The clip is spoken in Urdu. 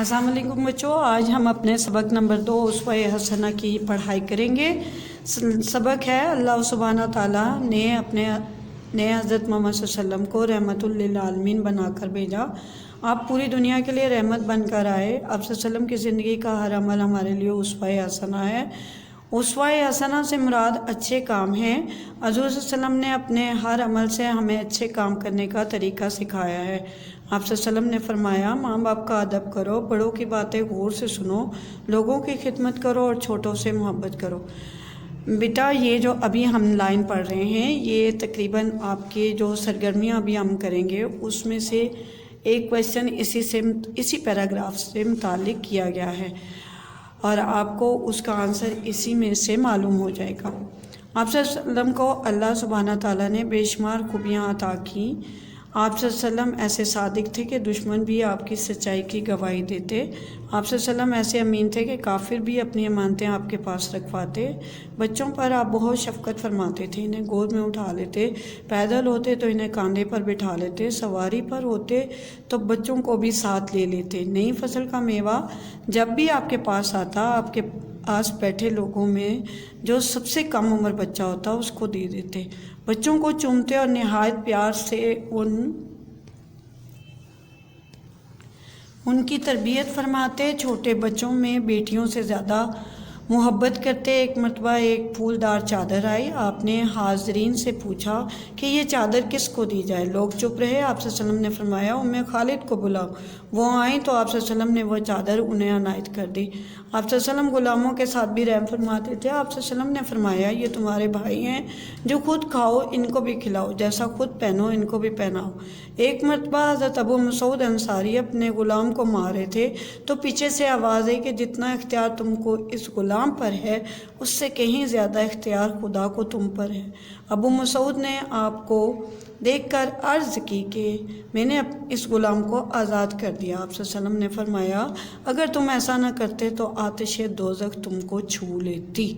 السلام علیکم بچوں، آج ہم اپنے سبق نمبر 2 اسوہ حسنہ کی پڑھائی کریں گے۔ سبق ہے اللہ سبحانہ تعالیٰ نے اپنے حضرت محمد صلی اللہ علیہ وسلم کو رحمت للعالمین بنا کر بھیجا۔ آپ پوری دنیا کے لیے رحمت بن کر آئے۔ آپ صلی اللہ علیہ وسلم کی زندگی کا ہر عمل ہمارے لیے اسوہ حسنہ ہے۔ اسوہ حسنہ سے مراد اچھے کام ہیں۔ حضور صلی اللہ علیہ وسلم نے اپنے ہر عمل سے ہمیں اچھے کام کرنے کا طریقہ سکھایا ہے۔ آپ صلی اللہ علیہ وسلم نے فرمایا، ماں باپ کا ادب کرو، بڑوں کی باتیں غور سے سنو، لوگوں کی خدمت کرو اور چھوٹوں سے محبت کرو۔ بیٹا یہ جو ابھی ہم لائن پڑھ رہے ہیں، یہ تقریباً آپ کے جو سرگرمیاں ابھی ہم کریں گے اس میں سے ایک کویسچن اسی پیراگراف سے متعلق کیا گیا ہے اور آپ کو اس کا آنسر اسی میں سے معلوم ہو جائے گا۔ آپ صلی اللہ علیہ وسلم کو اللہ سبحانہ تعالیٰ نے بے شمار خوبیاں عطا کیں۔ آپ صلی اللہ علیہ وسلم ایسے صادق تھے کہ دشمن بھی آپ کی سچائی کی گواہی دیتے۔ آپ صلی اللہ علیہ وسلم ایسے امین تھے کہ کافر بھی اپنی امانتیں آپ کے پاس رکھواتے۔ بچوں پر آپ بہت شفقت فرماتے تھے، انہیں گود میں اٹھا لیتے، پیدل ہوتے تو انہیں کاندھے پر بٹھا لیتے، سواری پر ہوتے تو بچوں کو بھی ساتھ لے لیتے۔ نئی فصل کا میوہ جب بھی آپ کے پاس آتا، آپ کے آس بیٹھے لوگوں میں جو سب سے کم عمر بچہ ہوتا اس کو دے دیتے۔ بچوں کو چومتے اور نہایت پیار سے ان کی تربیت فرماتے۔ چھوٹے بچوں میں بیٹیوں سے زیادہ محبت کرتے۔ ایک مرتبہ ایک پھولدار چادر آئی۔ آپ نے حاضرین سے پوچھا کہ یہ چادر کس کو دی جائے؟ لوگ چپ رہے۔ آپ صلی اللہ علیہ وسلم نے فرمایا، ام خالد کو بلاؤ۔ وہ آئیں تو آپ صلی اللہ علیہ وسلم نے وہ چادر انہیں عنایت کر دی۔ آپ صلی اللہ علیہ وسلم غلاموں کے ساتھ بھی رحم فرماتے تھے۔ آپ صلی اللہ علیہ وسلم نے فرمایا، یہ تمہارے بھائی ہیں، جو خود کھاؤ ان کو بھی کھلاؤ، جیسا خود پہنو ان کو بھی پہناؤ۔ ایک مرتبہ حضرت ابو مسعود انصاری اپنے غلام کو مار رہے تھے تو پیچھے سے آواز آئی کہ جتنا اختیار تم کو اس غلام پر ہے اس سے کہیں زیادہ اختیار خدا کو تم پر ہے۔ ابو مسعود نے آپ کو دیکھ کر عرض کی کہ میں نے اس غلام کو آزاد کر دیا۔ آپ صلی اللہ علیہ وسلم نے فرمایا، اگر تم ایسا نہ کرتے تو آتش دوزخ تم کو چھو لیتی۔